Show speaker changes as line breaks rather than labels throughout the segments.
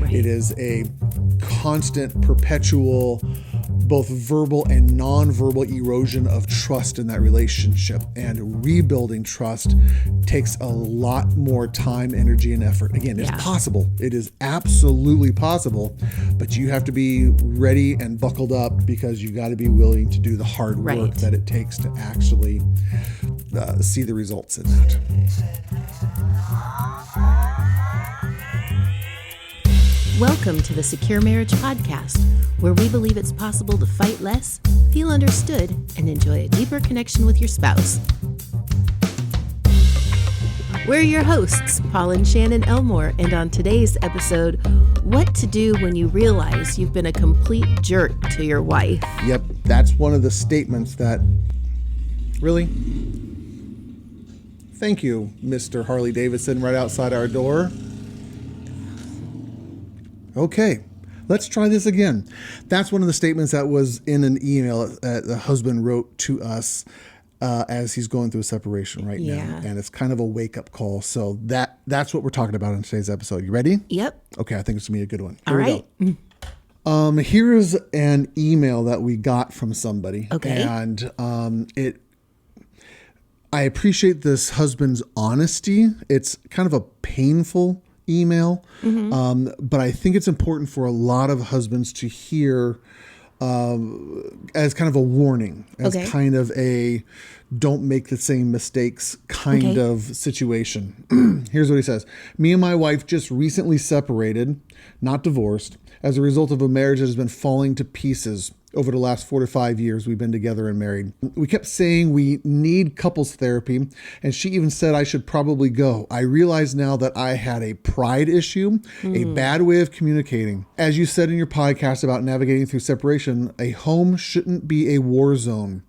Right.
It is a constant, perpetual, both verbal and nonverbal erosion of trust in that relationship. And rebuilding trust takes a lot more time, energy, and effort. Again, it's possible. It is absolutely possible, but you have to be ready and buckled up because you got to be willing to do the hard work that it takes to actually see the results in that.
Welcome to the Secure Marriage Podcast, where we believe it's possible to fight less, feel understood, and enjoy a deeper connection with your spouse. We're your hosts, Paul and Shannon Elmore, and on today's episode, what to do when you realize you've been a complete jerk to your wife.
Yep, that's one of the statements that, really? Thank you, Mr. Harley Davidson, right outside our door. Okay, let's try this again. That's one of the statements that was in an email that the husband wrote to us as he's going through a separation right now. And it's kind of a wake-up call. So that's what we're talking about in today's episode. You ready?
Yep.
Okay, I think it's going to be a good one.
All right.
Here's an email that we got from somebody.
Okay.
And I appreciate this husband's honesty. It's kind of a painful email, but I think it's important for a lot of husbands to hear as kind of a warning, as kind of a don't make the same mistakes kind of situation. Here's what he says. Me and my wife just recently separated, not divorced, as a result of a marriage that has been falling to pieces. Over the last 4 to 5 years we've been together and married. We kept saying we need couples therapy, and she even said I should probably go. I realize now that I had a pride issue, a bad way of communicating. As you said in your podcast about navigating through separation, a home shouldn't be a war zone.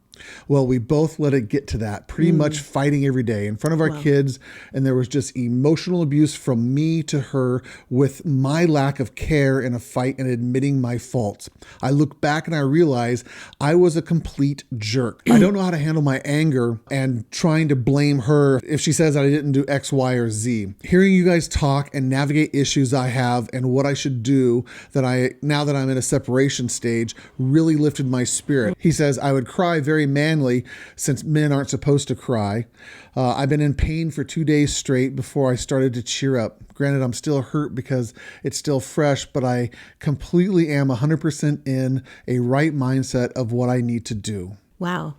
Well, we both let it get to that, pretty much fighting every day in front of our kids. And there was just emotional abuse from me to her with my lack of care in a fight and admitting my faults. I look back and I realize I was a complete jerk. I don't know how to handle my anger and trying to blame her if she says that I didn't do X, Y, or Z. Hearing you guys talk and navigate issues I have and what I should do now that I'm in a separation stage really lifted my spirit. He says, I would cry very manly since men aren't supposed to cry. I've been in pain for 2 days straight before I started to cheer up. Granted, I'm still hurt because it's still fresh, but I completely am 100% in a right mindset of what I need to do.
Wow.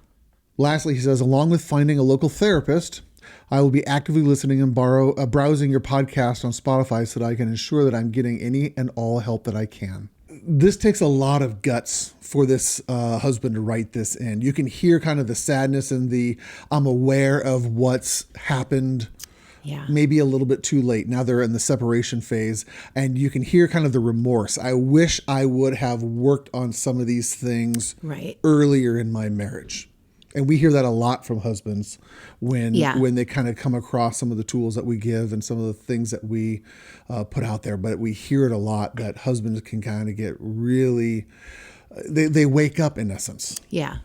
Lastly, he says, along with finding a local therapist, I will be actively listening and browsing your podcast on Spotify so that I can ensure that I'm getting any and all help that I can. This takes a lot of guts for this husband to write this in. You can hear kind of the sadness and I'm aware of what's happened.
Yeah.
Maybe a little bit too late. Now they're in the separation phase, and you can hear kind of the remorse. I wish I would have worked on some of these things earlier in my marriage. And we hear that a lot from husbands when they kind of come across some of the tools that we give and some of the things that we put out there. But we hear it a lot that husbands can kind of get really, they wake up in essence.
Yeah.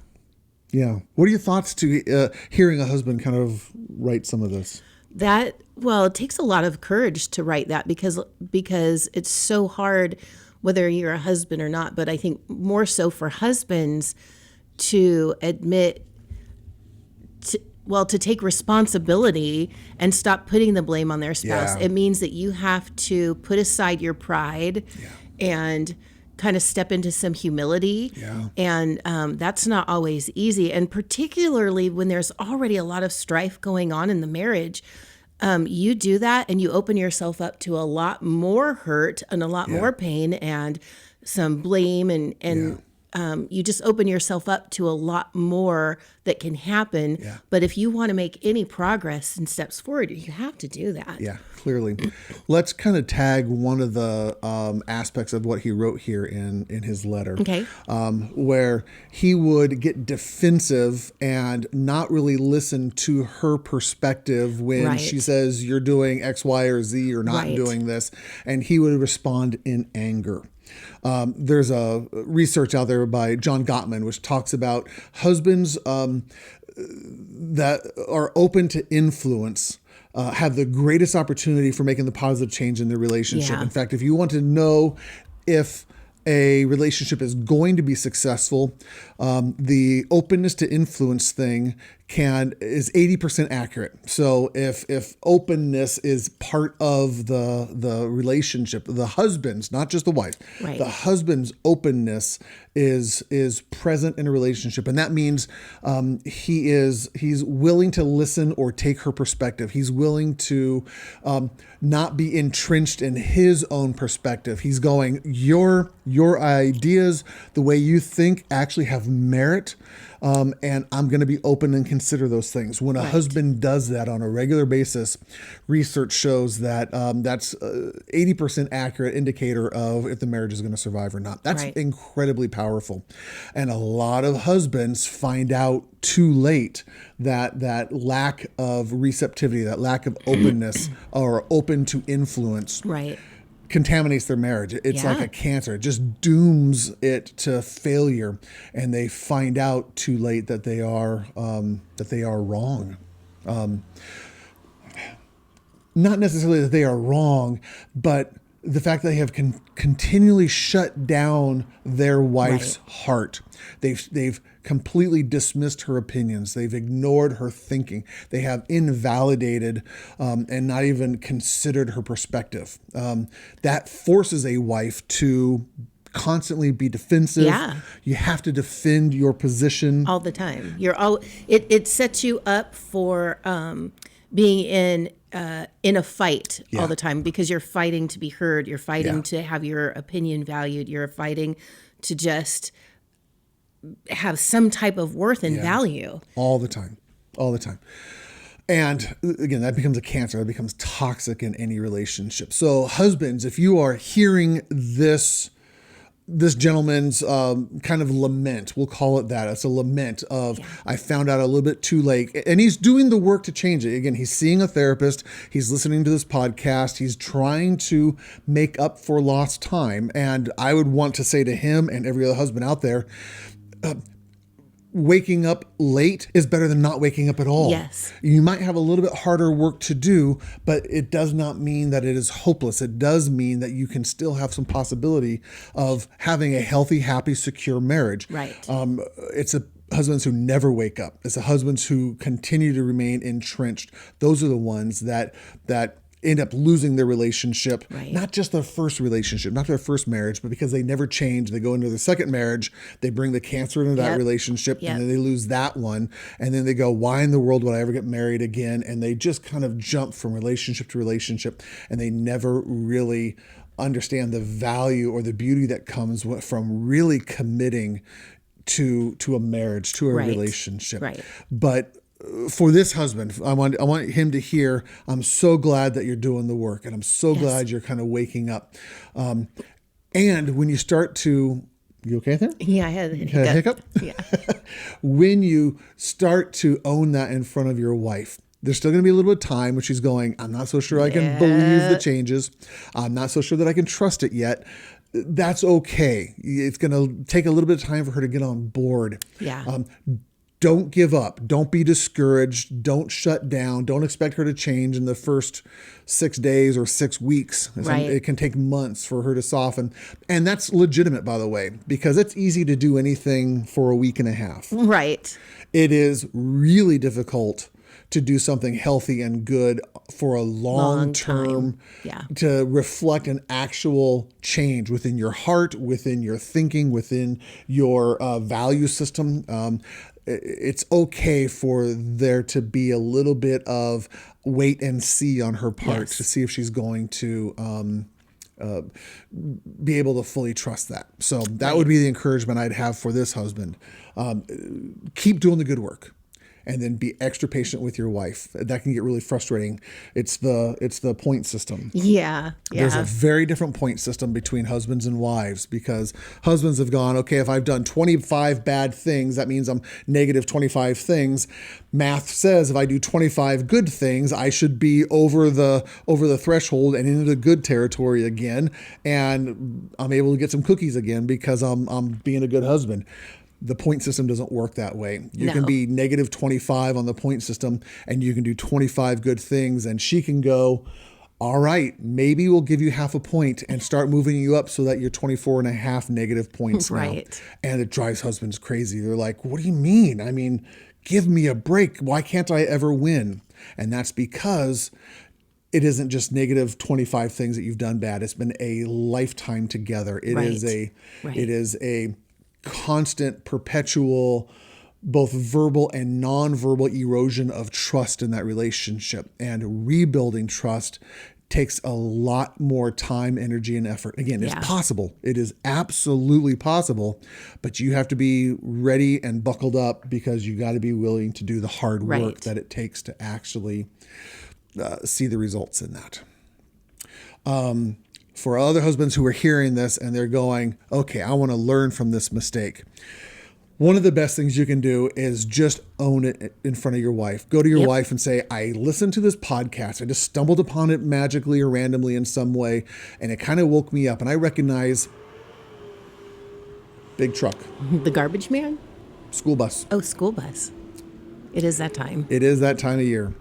Yeah. What are your thoughts to hearing a husband kind of write some of this?
It takes a lot of courage to write that because it's so hard whether you're a husband or not. But I think more so for husbands to admit to take responsibility and stop putting the blame on their spouse. It means that you have to put aside your pride and kind of step into some humility. And that's not always easy. And particularly when there's already a lot of strife going on in the marriage, you do that and you open yourself up to a lot more hurt and a lot more pain and some blame and you just open yourself up to a lot more that can happen. But if you want to make any progress and steps forward, you have to do that.
Yeah, clearly. Let's kind of tag one of the aspects of what he wrote here in his letter. Where he would get defensive and not really listen to her perspective when she says you're doing X, Y, or Z or not doing this. And he would respond in anger. There's a research out there by John Gottman, which talks about husbands that are open to influence have the greatest opportunity for making the positive change in their relationship.
Yeah.
In fact, if you want to know if a relationship is going to be successful, the openness to influence thing is 80% accurate. So if openness is part of the relationship, the husband's, not just the wife,
Right.
the husband's openness is present in a relationship, and that means he's willing to listen or take her perspective. He's willing to not be entrenched in his own perspective. He's going, your ideas, the way you think, actually have merit. And I'm going to be open and consider those things. When a
Right.
husband does that on a regular basis, research shows that that's 80% accurate indicator of if the marriage is going to survive or not. That's
Right.
incredibly powerful. And a lot of husbands find out too late that lack of receptivity, that lack of openness or open to influence
Right.
contaminates their marriage. It's
Yeah.
like a cancer. It just dooms it to failure, and they find out too late that they are wrong. Not necessarily that they are wrong, but the fact that they have continually shut down their wife's
Right.
heart. They've completely dismissed her opinions. They've ignored her thinking. They have invalidated and not even considered her perspective. That forces a wife to constantly be defensive.
Yeah.
You have to defend your position.
All the time. It sets you up for being in a fight
Yeah.
all the time, because you're fighting to be heard. You're fighting
Yeah.
to have your opinion valued. You're fighting to just have some type of worth and value.
All the time. All the time. And again, that becomes a cancer. That becomes toxic in any relationship. So husbands, if you are hearing this gentleman's kind of lament, we'll call it that. It's a lament of, I found out a little bit too late. And he's doing the work to change it. Again, he's seeing a therapist. He's listening to this podcast. He's trying to make up for lost time. And I would want to say to him and every other husband out there, waking up late is better than not waking up at all.
Yes.
You might have a little bit harder work to do, but it does not mean that it is hopeless. It does mean that you can still have some possibility of having a healthy, happy, secure marriage.
Right.
It's a husbands who never wake up. It's the husbands who continue to remain entrenched. Those are the ones that end up losing their relationship,
Right.
not just their first relationship, not their first marriage, but because they never change. They go into the second marriage, they bring the cancer into that
Yep.
relationship,
Yep.
and then they lose that one. And then they go, why in the world would I ever get married again? And they just kind of jump from relationship to relationship, and they never really understand the value or the beauty that comes from really committing to a marriage, to a
Right.
relationship.
Right.
But for this husband, I want him to hear, I'm so glad that you're doing the work, and I'm so glad you're kind of waking up. And when you start to, you okay there?
Yeah, I had a
Had a hiccup?
Yeah.
When you start to own that in front of your wife, there's still going to be a little bit of time when she's going, I'm not so sure I can believe the changes. I'm not so sure that I can trust it yet. That's okay. It's going to take a little bit of time for her to get on board.
Yeah.
Don't give up. Don't be discouraged. Don't shut down. Don't expect her to change in the first 6 days or 6 weeks.
Right.
It can take months for her to soften. And that's legitimate, by the way, because it's easy to do anything for a week and a half.
Right.
It is really difficult to do something healthy and good for a long term,
time. Yeah.
to reflect an actual change within your heart, within your thinking, within your value system. It's okay for there to be a little bit of wait and see on her part
Yes.
to see if she's going to be able to fully trust that. So that would be the encouragement I'd have for this husband. Keep doing the good work. And then be extra patient with your wife. That can get really frustrating. It's the point system.
Yeah.
There's a
Yeah.
very different point system between husbands and wives, because husbands have gone, okay, if I've done 25 bad things, that means I'm negative 25 things. Math says if I do 25 good things, I should be over the threshold and into the good territory again, and I'm able to get some cookies again because I'm being a good husband. The point system doesn't work that way. You
No.
can be negative 25 on the point system and you can do 25 good things, and she can go, all right, maybe we'll give you half a point and start moving you up so that you're 24 and a half negative points now.
Right.
And it drives husbands crazy. They're like, what do you mean? I mean, give me a break. Why can't I ever win? And that's because it isn't just negative 25 things that you've done bad. It's been a lifetime together. It is a constant, perpetual, both verbal and nonverbal erosion of trust in that relationship. And rebuilding trust takes a lot more time, energy, and effort. Again, it's possible. It is absolutely possible, but you have to be ready and buckled up, because you got to be willing to do the hard work that it takes to actually see the results in that. For other husbands who are hearing this and they're going, okay, I want to learn from this mistake. One of the best things you can do is just own it in front of your wife. Go to your wife and say, I listened to this podcast. I just stumbled upon it magically or randomly in some way, and it kind of woke me up. And I recognize big truck.
The garbage man?
School bus.
Oh, school bus. It is that time.
It is that time of year.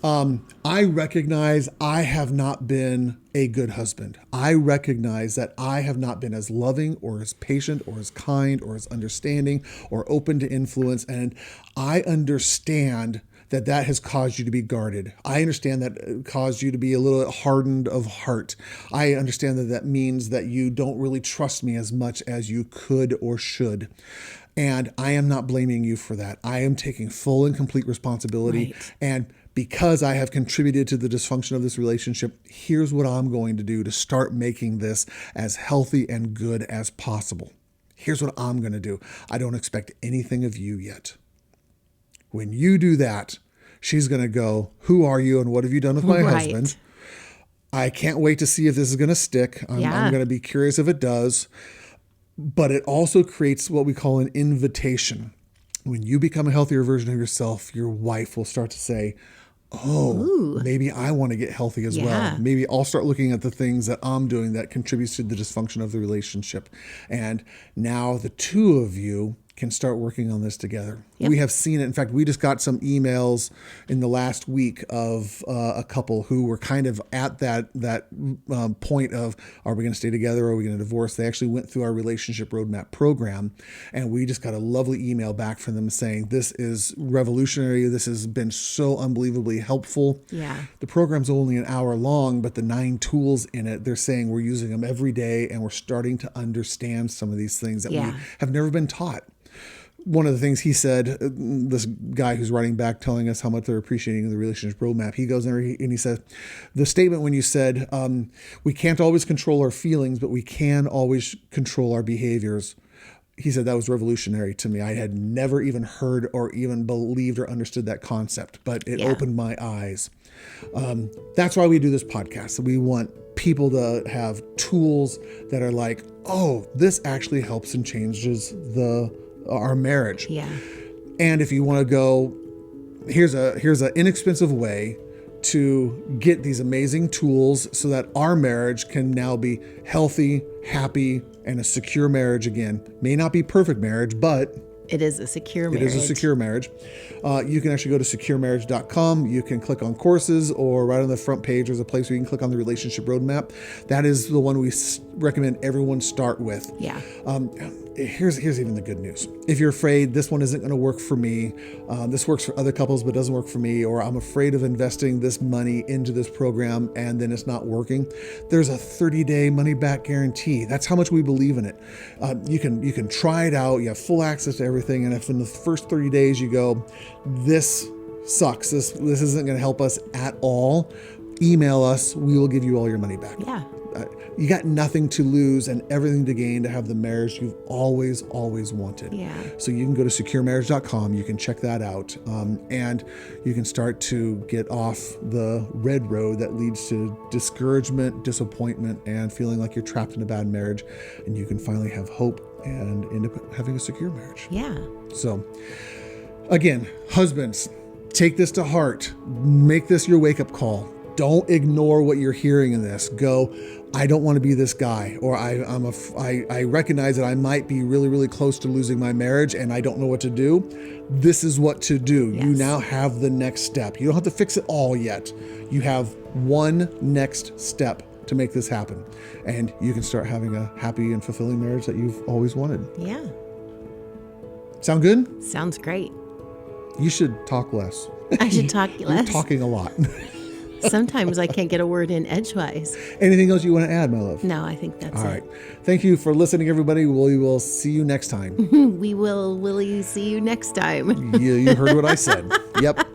I recognize I have not been a good husband. I recognize that I have not been as loving or as patient or as kind or as understanding or open to influence. And I understand that has caused you to be guarded. I understand that it caused you to be a little hardened of heart. I understand that means that you don't really trust me as much as you could or should. And I am not blaming you for that. I am taking full and complete responsibility.
Right.
And because I have contributed to the dysfunction of this relationship, here's what I'm going to do to start making this as healthy and good as possible. Here's what I'm going to do. I don't expect anything of you yet. When you do that, she's going to go, who are you and what have you done with my husband? I can't wait to see if this is going to stick. I'm going to be curious if it does. But it also creates what we call an invitation. When you become a healthier version of yourself, your wife will start to say, maybe I want to get healthy as well. Maybe I'll start looking at the things that I'm doing that contributes to the dysfunction of the relationship. And now the two of you can start working on this together. We have seen it. In fact, we just got some emails in the last week of a couple who were kind of at that point of, are we going to stay together? Or are we going to divorce? They actually went through our relationship roadmap program, and we just got a lovely email back from them saying, this is revolutionary. This has been so unbelievably helpful. The program's only an hour long, but the 9 tools in it, they're saying we're using them every day, and we're starting to understand some of these things that we have never been taught. One of the things he said, this guy who's writing back telling us how much they're appreciating the relationship roadmap, he goes in there and he says, the statement when you said, we can't always control our feelings, but we can always control our behaviors. He said that was revolutionary to me. I had never even heard or even believed or understood that concept, but it opened my eyes. That's why we do this podcast. We want people to have tools that are like, oh, this actually helps and changes our marriage. And if you want to go, here's an inexpensive way to get these amazing tools so that our marriage can now be healthy, happy, and a secure marriage again. May not be perfect marriage, but
it is a secure marriage.
It is a secure marriage. You can actually go to securemarriage.com. You can click on courses, or right on the front page, there's a place where you can click on the relationship roadmap. That is the one we recommend everyone start with. Here's even the good news. If you're afraid this one isn't going to work for me, this works for other couples but doesn't work for me, or I'm afraid of investing this money into this program and then it's not working, there's a 30-day money-back guarantee. That's how much we believe in it. You can try it out. You have full access to everything, and if in the first 30 days you go, this sucks, this isn't going to help us at all, email us. We will give you all your money back. You got nothing to lose and everything to gain to have the marriage you've always wanted. So you can go to securemarriage.com. You can check that out. And you can start to get off the red road that leads to discouragement, disappointment, and feeling like you're trapped in a bad marriage. And you can finally have hope and end up having a secure marriage. So again, husbands, take this to heart. Make this your wake-up call. Don't ignore what you're hearing in this. Go, I don't want to be this guy, or I recognize that I might be really, really close to losing my marriage and I don't know what to do. This is what to do.
Yes.
You now have the next step. You don't have to fix it all yet. You have one next step to make this happen. And you can start having a happy and fulfilling marriage that you've always wanted.
Yeah.
Sound good?
Sounds great.
You should talk less.
I should talk less.
You're talking a lot.
Sometimes I can't get a word in edgewise.
Anything else you want to add, my love?
No, I think that's
All
it.
right. Thank you for listening, everybody. We will see you next time.
We will, Willie, see you next time.
You heard what I said. Yep.